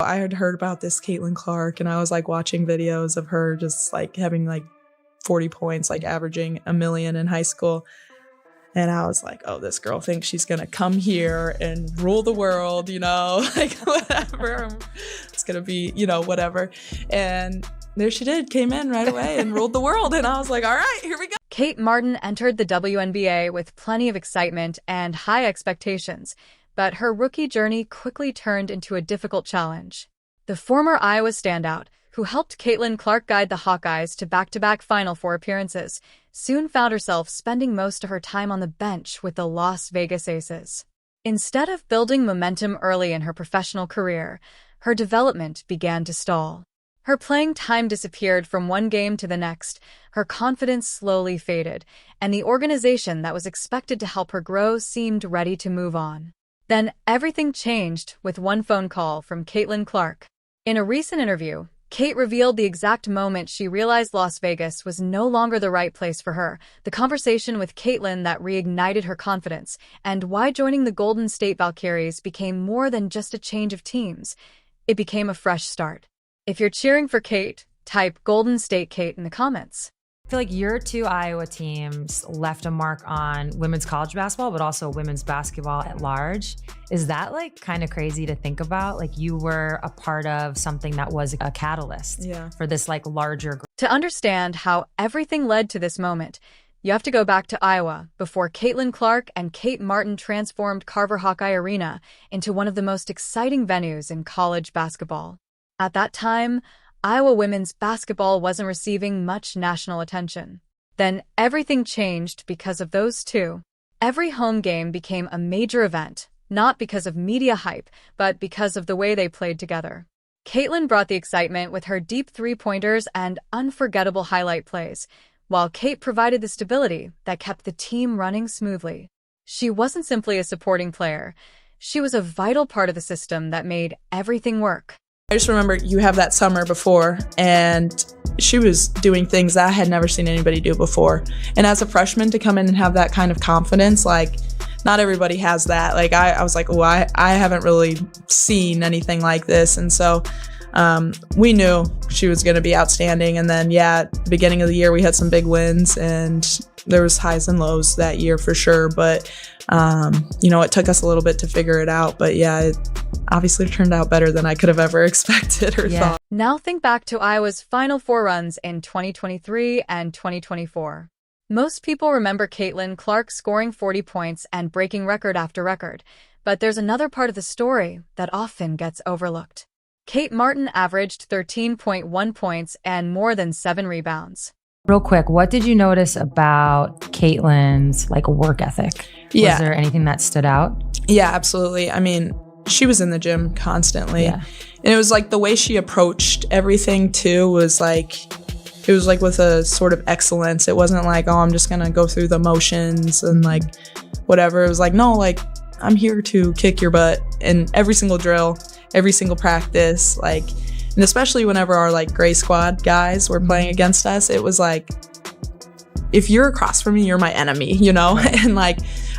I had heard about this Caitlin Clark, and I was like watching videos of her just like having like 40 points, like averaging a million in high school. And I was like, oh, this girl thinks she's going to come here and rule the world, you know, like whatever. It's going to be, you know, whatever. And there she did, came in right away and ruled the world. And I was like, all right, here we go. Kate Martin entered the WNBA with plenty of excitement and high expectations, but her rookie journey quickly turned into a difficult challenge. The former Iowa standout, who helped Caitlin Clark guide the Hawkeyes to back-to-back Final Four appearances, soon found herself spending most of her time on the bench with the Las Vegas Aces. Instead of building momentum early in her professional career, her development began to stall. Her playing time disappeared from one game to the next, her confidence slowly faded, and the organization that was expected to help her grow seemed ready to move on. Then everything changed with one phone call from Caitlin Clark. In a recent interview, Kate revealed the exact moment she realized Las Vegas was no longer the right place for her, the conversation with Caitlin that reignited her confidence, and why joining the Golden State Valkyries became more than just a change of teams. It became a fresh start. If you're cheering for Kate, type Golden State Kate in the comments. I feel like your two Iowa teams left a mark on women's college basketball, but also women's basketball at large. Is that like kind of crazy to think about? Like you were a part of something that was a catalyst for this like larger group. To understand how everything led to this moment, you have to go back to Iowa before Caitlin Clark and Kate Martin transformed Carver Hawkeye Arena into one of the most exciting venues in college basketball. At that time, Iowa women's basketball wasn't receiving much national attention. Then everything changed because of those two. Every home game became a major event, not because of media hype, but because of the way they played together. Caitlin brought the excitement with her deep three-pointers and unforgettable highlight plays, while Kate provided the stability that kept the team running smoothly. She wasn't simply a supporting player. She was a vital part of the system that made everything work. I just remember you have that summer before, and she was doing things that I had never seen anybody do before. And as a freshman, to come in and have that kind of confidence, like, not everybody has that. Like, I was like, oh, I haven't really seen anything like this. And so we knew she was going to be outstanding. And then, at the beginning of the year, we had some big wins, and there was highs and lows that year for sure. But, it took us a little bit to figure it out. But it obviously turned out better than I could have ever expected or thought. Now think back to Iowa's Final Four runs in 2023 and 2024. Most people remember Caitlin Clark scoring 40 points and breaking record after record. But there's another part of the story that often gets overlooked. Kate Martin averaged 13.1 points and more than 7 rebounds. Real quick, what did you notice about Caitlin's work ethic? Was there anything that stood out? Yeah, absolutely. I mean, she was in the gym constantly. Yeah. And it was like the way she approached everything too was like, it was like with a sort of excellence. It wasn't like, oh, I'm just going to go through the motions and whatever. It was like, no, I'm here to kick your butt in every single drill, every single practice. And especially whenever our gray squad guys were playing against us, it was like, if you're across from me, you're my enemy, you know? And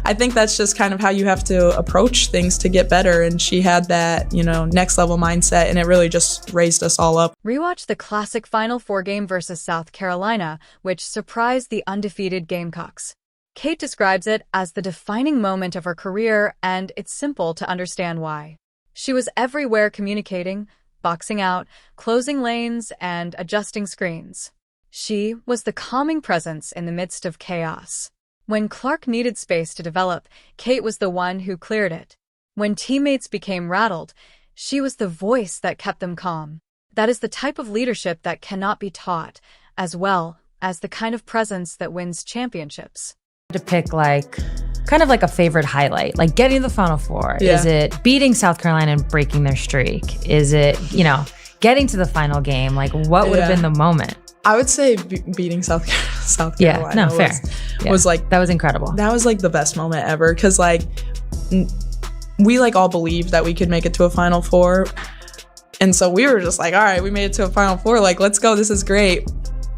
I think that's just kind of how you have to approach things to get better. And she had that, next level mindset, and it really just raised us all up. Rewatch the classic Final Four game versus South Carolina, which surprised the undefeated Gamecocks. Kate describes it as the defining moment of her career, and it's simple to understand why. She was everywhere communicating, boxing out, closing lanes, and adjusting screens. She was the calming presence in the midst of chaos. When Clark needed space to develop, Kate was the one who cleared it. When teammates became rattled, she was the voice that kept them calm. That is the type of leadership that cannot be taught, as well as the kind of presence that wins championships. To pick kind of a favorite highlight, getting to the Final Four. Yeah. Is it beating South Carolina and breaking their streak? Is it, getting to the final game? What would have been the moment? I would say beating South Carolina. Yeah, no, fair. Was that was incredible. That was the best moment ever, because we all believed that we could make it to a Final Four, and so we were just all right, we made it to a Final Four. Let's go. This is great.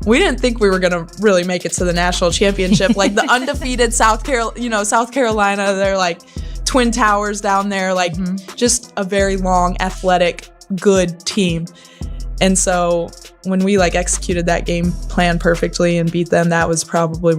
We didn't think we were gonna really make it to the national championship. The undefeated South Carolina, they're Twin Towers down there, just a very long, athletic good team. And so when we like executed that game plan perfectly and beat them, that was probably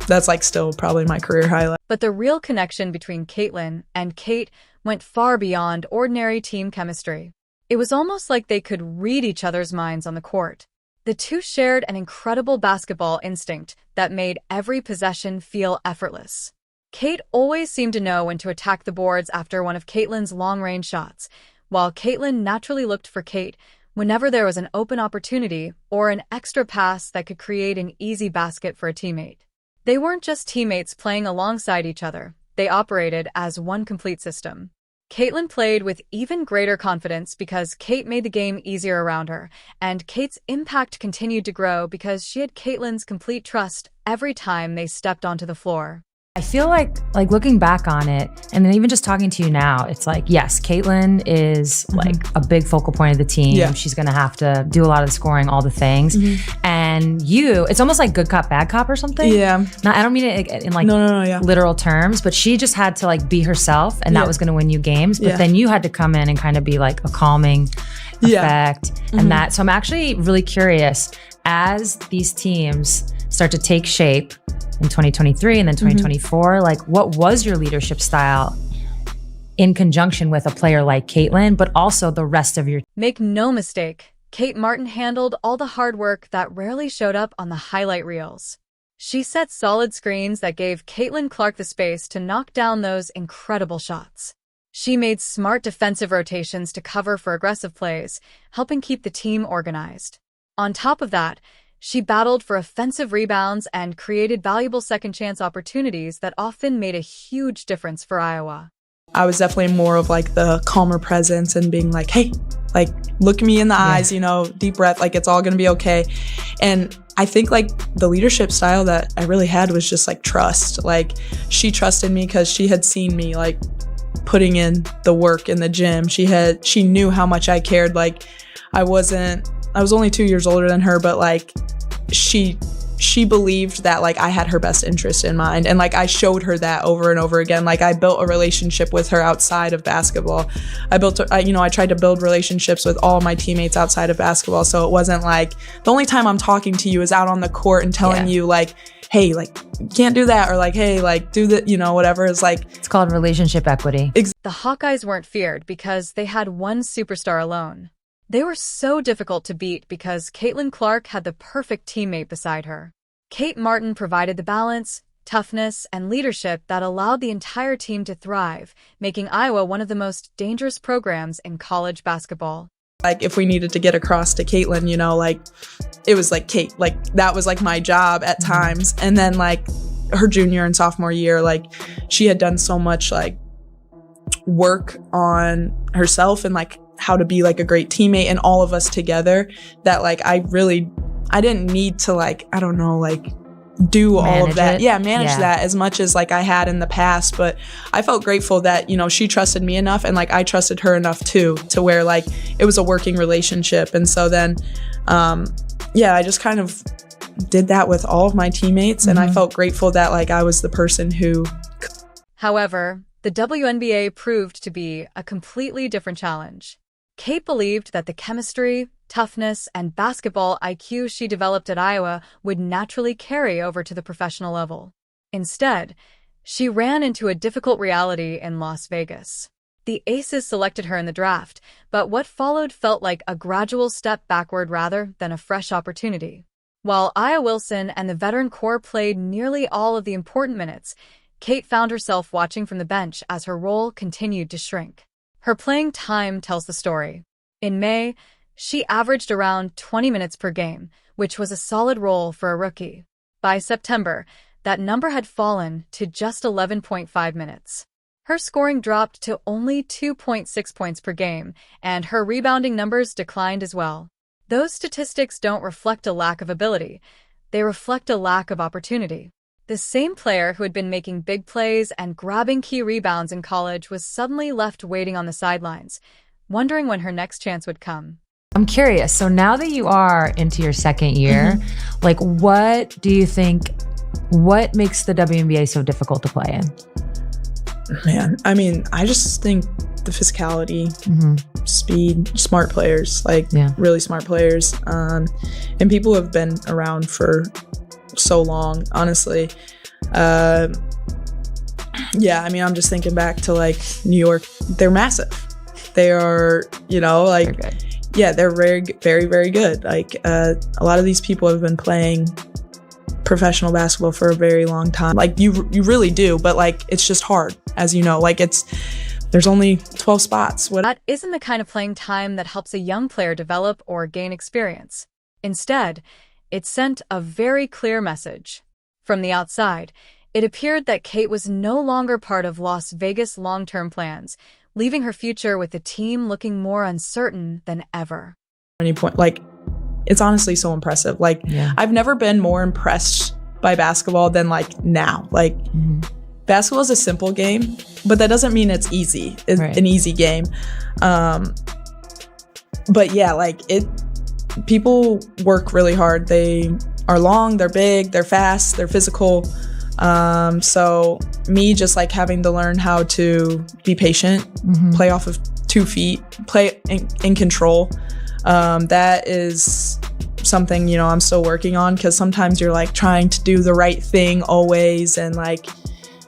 that's like still probably my career highlight. But the real connection between Caitlin and Kate went far beyond ordinary team chemistry. It was almost like they could read each other's minds on the court. The two shared an incredible basketball instinct that made every possession feel effortless. Kate always seemed to know when to attack the boards after one of Caitlin's long-range shots, while Caitlin naturally looked for Kate whenever there was an open opportunity or an extra pass that could create an easy basket for a teammate. They weren't just teammates playing alongside each other. They operated as one complete system. Caitlin played with even greater confidence because Kate made the game easier around her, and Kate's impact continued to grow because she had Caitlin's complete trust every time they stepped onto the floor. I feel like looking back on it, and then even just talking to you now, it's like, yes, Caitlin is like a big focal point of the team. Yeah. She's going to have to do a lot of the scoring, all the things. And it's almost like good cop, bad cop or something. Yeah. I don't mean it in like No, literal terms, but she just had to like be herself, and that was going to win you games. But then you had to come in and kind of be like a calming effect and that. So I'm actually really curious, as these teams start to take shape in 2023 and then 2024, like what was your leadership style in conjunction with a player like Caitlin, but also the rest of your... Make no mistake, Kate Martin handled all the hard work that rarely showed up on the highlight reels. She set solid screens that gave Caitlin Clark the space to knock down those incredible shots. She made smart defensive rotations to cover for aggressive plays, helping keep the team organized. On top of that, she battled for offensive rebounds and created valuable second-chance opportunities that often made a huge difference for Iowa. I was definitely more of like the calmer presence and being like, hey, like look me in the eyes, deep breath, like it's all gonna be okay. And I think like the leadership style that I really had was just like trust. Like she trusted me because she had seen me like putting in the work in the gym. She knew how much I cared. Like I was only 2 years older than her, but like she believed that like I had her best interest in mind, and like I showed her that over and over again. Like I built a relationship with her outside of basketball. I tried to build relationships with all my teammates outside of basketball, so it wasn't like the only time I'm talking to you is out on the court and telling you like, hey, like you can't do that, or like, hey, like do that, whatever. Is like, it's called relationship equity. The Hawkeyes weren't feared because they had one superstar alone. They were so difficult to beat because Caitlin Clark had the perfect teammate beside her. Kate Martin provided the balance, toughness, and leadership that allowed the entire team to thrive, making Iowa one of the most dangerous programs in college basketball. Like if we needed to get across to Caitlin, like it was like Kate, like that was like my job at times. And then like her junior and sophomore year, like she had done so much like work on herself and like how to be like a great teammate and all of us together that like I didn't need to like, I don't know, like do all of that. Manage that as much as like I had in the past. But I felt grateful that, she trusted me enough and like I trusted her enough too, to where like it was a working relationship. And so then, I just kind of did that with all of my teammates. And I felt grateful that like I was the person who... However, the WNBA proved to be a completely different challenge. Kate believed that the chemistry, toughness, and basketball IQ she developed at Iowa would naturally carry over to the professional level. Instead, she ran into a difficult reality in Las Vegas. The Aces selected her in the draft, but what followed felt like a gradual step backward rather than a fresh opportunity. While Aya Wilson and the veteran core played nearly all of the important minutes, Kate found herself watching from the bench as her role continued to shrink. Her playing time tells the story. In May, she averaged around 20 minutes per game, which was a solid role for a rookie. By September, that number had fallen to just 11.5 minutes. Her scoring dropped to only 2.6 points per game, and her rebounding numbers declined as well. Those statistics don't reflect a lack of ability. They reflect a lack of opportunity. The same player who had been making big plays and grabbing key rebounds in college was suddenly left waiting on the sidelines, wondering when her next chance would come. I'm curious. So now that you are into your second year, like what do you think, what makes the WNBA so difficult to play in? Man, I mean, I just think the physicality, speed, smart players, like really smart players. And people have been around for so long, honestly. Yeah, I mean, I'm just thinking back to like New York. They're massive. They are, you know, like, yeah, they're very, very, very good. Like a lot of these people have been playing professional basketball for a very long time. Like you really do, but like it's just hard, as you know. Like there's only 12 spots. That isn't the kind of playing time that helps a young player develop or gain experience. Instead, it sent a very clear message. From the outside, it appeared that Kate was no longer part of Las Vegas' long-term plans, leaving her future with the team looking more uncertain than ever. At any point, like, it's honestly so impressive. Like, I've never been more impressed by basketball than like now. Like, basketball is a simple game, but that doesn't mean it's easy. It's an easy game. But yeah, like people work really hard. They are long, they're big, they're fast, they're physical. So me just like having to learn how to be patient, play off of 2 feet, play in control. That is something, you know, I'm still working on, because sometimes you're like trying to do the right thing always and like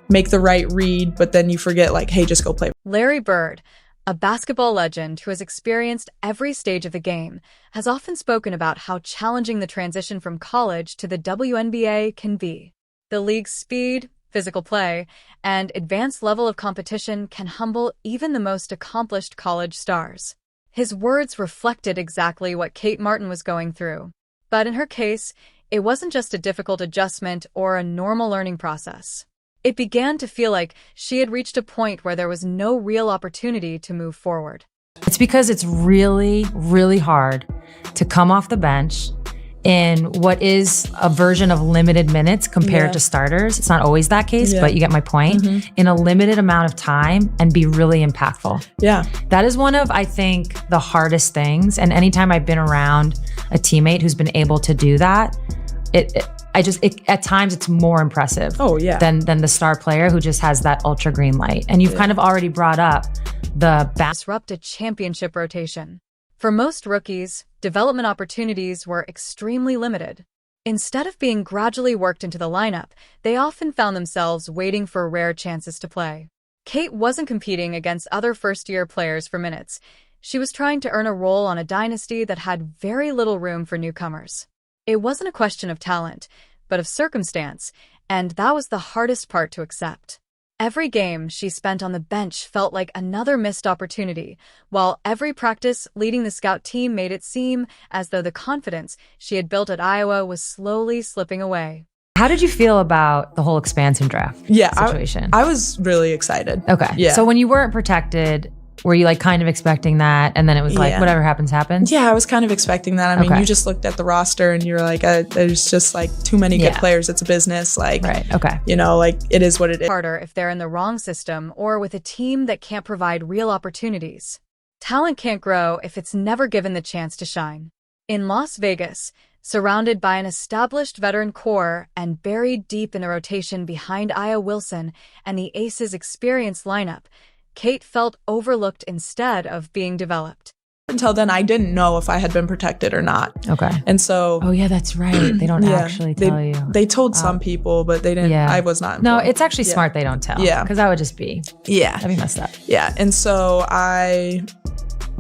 make the right read, but then you forget like, hey, just go play. Larry Bird, a basketball legend who has experienced every stage of the game, has often spoken about how challenging the transition from college to the WNBA can be. The league's speed, physical play, and advanced level of competition can humble even the most accomplished college stars. His words reflected exactly what Kate Martin was going through. But in her case, it wasn't just a difficult adjustment or a normal learning process. It began to feel like she had reached a point where there was no real opportunity to move forward. It's because it's really, really hard to come off the bench in what is a version of limited minutes compared to starters. It's not always that case, but you get my point. In a limited amount of time and be really impactful. Yeah. That is one of, I think, the hardest things. And anytime I've been around a teammate who's been able to do that, at times it's more impressive than the star player who just has that ultra green light. And you've kind of already brought up the disrupt a championship rotation. For most rookies, development opportunities were extremely limited. Instead of being gradually worked into the lineup, they often found themselves waiting for rare chances to play. Kate wasn't competing against other first-year players for minutes. She was trying to earn a role on a dynasty that had very little room for newcomers. It wasn't a question of talent, but of circumstance, and that was the hardest part to accept. Every game she spent on the bench felt like another missed opportunity, while every practice leading the scout team made it seem as though the confidence she had built at Iowa was slowly slipping away. How did you feel about the whole expansion draft situation? I was really excited. Okay. Yeah. So when you weren't protected, were you like kind of expecting that? And then it was like, whatever happens, happens? Yeah, I was kind of expecting that. I mean, you just looked at the roster and you're like, there's just like too many good players. It's a business. Like, you know, like it is what it is. Harder if they're in the wrong system or with a team that can't provide real opportunities. Talent can't grow if it's never given the chance to shine. In Las Vegas, surrounded by an established veteran core and buried deep in the rotation behind Aya Wilson and the Aces' experienced lineup, Kate felt overlooked instead of being developed. Until then, I didn't know if I had been protected or not. Okay. And so... Oh, yeah, that's right. They don't actually tell you. They told some people, but they didn't. I was not informed. No, it's actually smart they don't tell. Yeah. Because that would just be... Yeah. That'd be messed up. Yeah. And so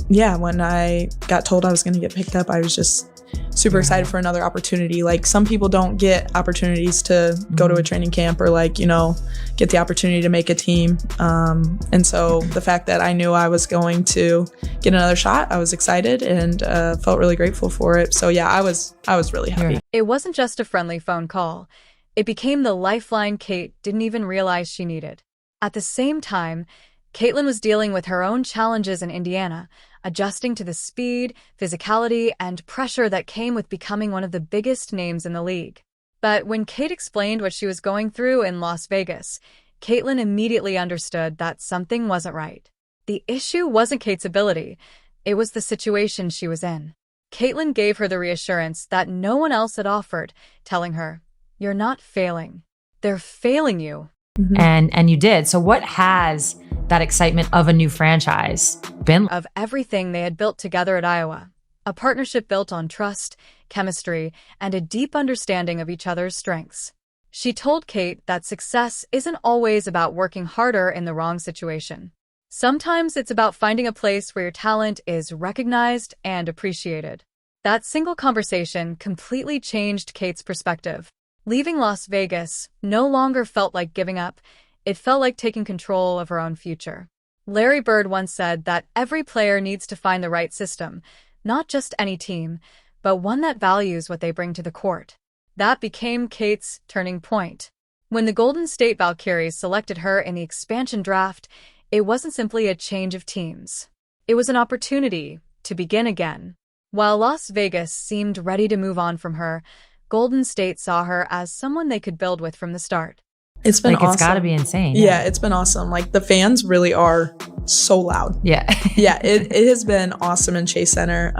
when I got told I was going to get picked up, I was just super excited for another opportunity. Like, some people don't get opportunities to go to a training camp or like, you know, get the opportunity to make a team. And so the fact that I knew I was going to get another shot, I was excited and felt really grateful for it. So yeah, I was really happy. It wasn't just a friendly phone call. It became the lifeline Kate didn't even realize she needed. At the same time, Caitlin was dealing with her own challenges in Indiana, adjusting to the speed, physicality, and pressure that came with becoming one of the biggest names in the league. But when Kate explained what she was going through in Las Vegas, Caitlin immediately understood that something wasn't right. The issue wasn't Kate's ability, it was the situation she was in. Caitlin gave her the reassurance that no one else had offered, telling her, "You're not failing. They're failing you." And you did. So what has that excitement of a new franchise been? Of everything they had built together at Iowa, a partnership built on trust, chemistry, and a deep understanding of each other's strengths. She told Kate that success isn't always about working harder in the wrong situation. Sometimes it's about finding a place where your talent is recognized and appreciated. That single conversation completely changed Kate's perspective. Leaving Las Vegas no longer felt like giving up. It felt like taking control of her own future. Larry Bird once said that every player needs to find the right system, not just any team, but one that values what they bring to the court. That became Kate's turning point. When the Golden State Valkyries selected her in the expansion draft, it wasn't simply a change of teams. It was an opportunity to begin again. While Las Vegas seemed ready to move on from her, Golden State saw her as someone they could build with from the start. It's been awesome. It's gotta be insane. Yeah, it's been awesome. Like, the fans really are so loud. Yeah. Yeah, it has been awesome in Chase Center.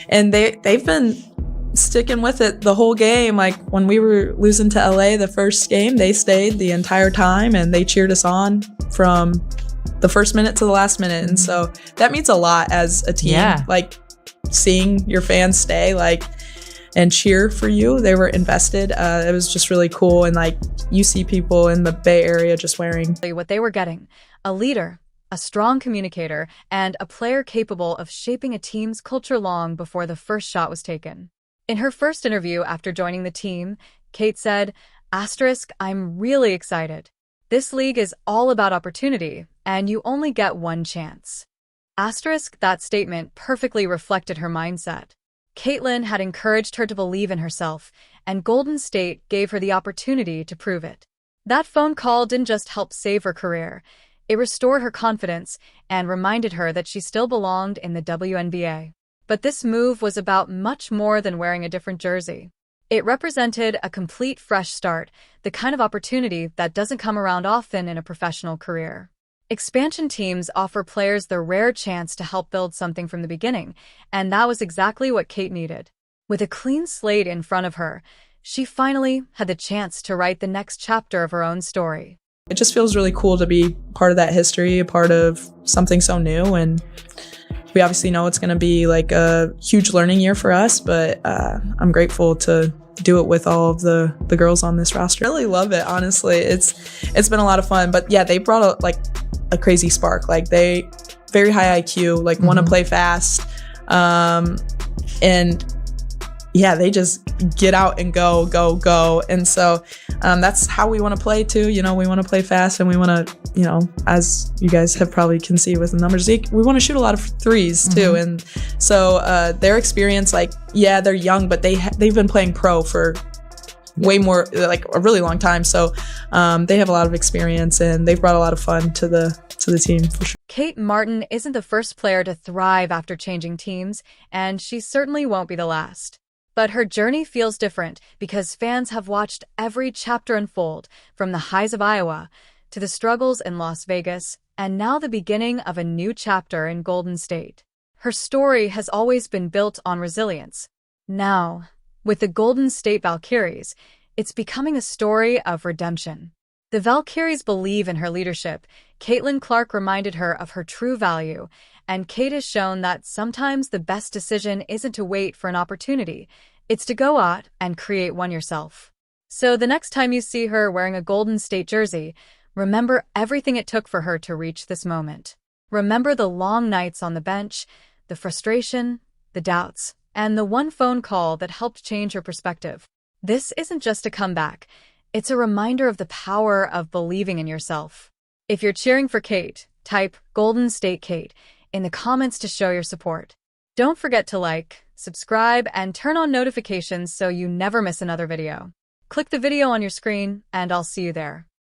And they've been sticking with it the whole game. Like, when we were losing to LA the first game, they stayed the entire time and they cheered us on from the first minute to the last minute. And so that means a lot as a team. Yeah. Like, seeing your fans stay, like, and cheer for you. They were invested. It was just really cool. And like, you see people in the Bay Area just wearing What they were getting: a leader, a strong communicator, and a player capable of shaping a team's culture long before the first shot was taken. In her first interview after joining the team, Kate said, "I'm really excited. This league is all about opportunity, and you only get one chance." That statement perfectly reflected her mindset. Caitlin had encouraged her to believe in herself, and Golden State gave her the opportunity to prove it. That phone call didn't just help save her career. It restored her confidence and reminded her that she still belonged in the WNBA. But this move was about much more than wearing a different jersey. It represented a complete fresh start, the kind of opportunity that doesn't come around often in a professional career. Expansion teams offer players the rare chance to help build something from the beginning, and that was exactly what Kate needed. With a clean slate in front of her, she finally had the chance to write the next chapter of her own story. It just feels really cool to be part of that history, a part of something so new. And we obviously know it's going to be like a huge learning year for us, but I'm grateful to do it with all of the girls on this roster. I really love it, honestly. It's been a lot of fun. But yeah, they brought a crazy spark. Like, they very high IQ, like want to play fast. And yeah, they just get out and go. And so that's how we want to play too. You know, we want to play fast, and we want to, you know, as you guys have probably can see with the numbers, we want to shoot a lot of threes too. And so their experience, like, yeah, they're young, but they've been playing pro for way more, like a really long time. So they have a lot of experience, and they've brought a lot of fun to the team for sure. Kate Martin isn't the first player to thrive after changing teams, and she certainly won't be the last. But her journey feels different because fans have watched every chapter unfold, from the highs of Iowa to the struggles in Las Vegas, and now the beginning of a new chapter in Golden State. Her story has always been built on resilience. Now, with the Golden State Valkyries, it's becoming a story of redemption. The Valkyries believe in her leadership. Caitlin Clark reminded her of her true value, and Kate has shown that sometimes the best decision isn't to wait for an opportunity. It's to go out and create one yourself. So the next time you see her wearing a Golden State jersey, remember everything it took for her to reach this moment. Remember the long nights on the bench, the frustration, the doubts, and the one phone call that helped change her perspective. This isn't just a comeback. It's a reminder of the power of believing in yourself. If you're cheering for Kate, type Golden State Kate in the comments to show your support. Don't forget to like, subscribe, and turn on notifications so you never miss another video. Click the video on your screen, and I'll see you there.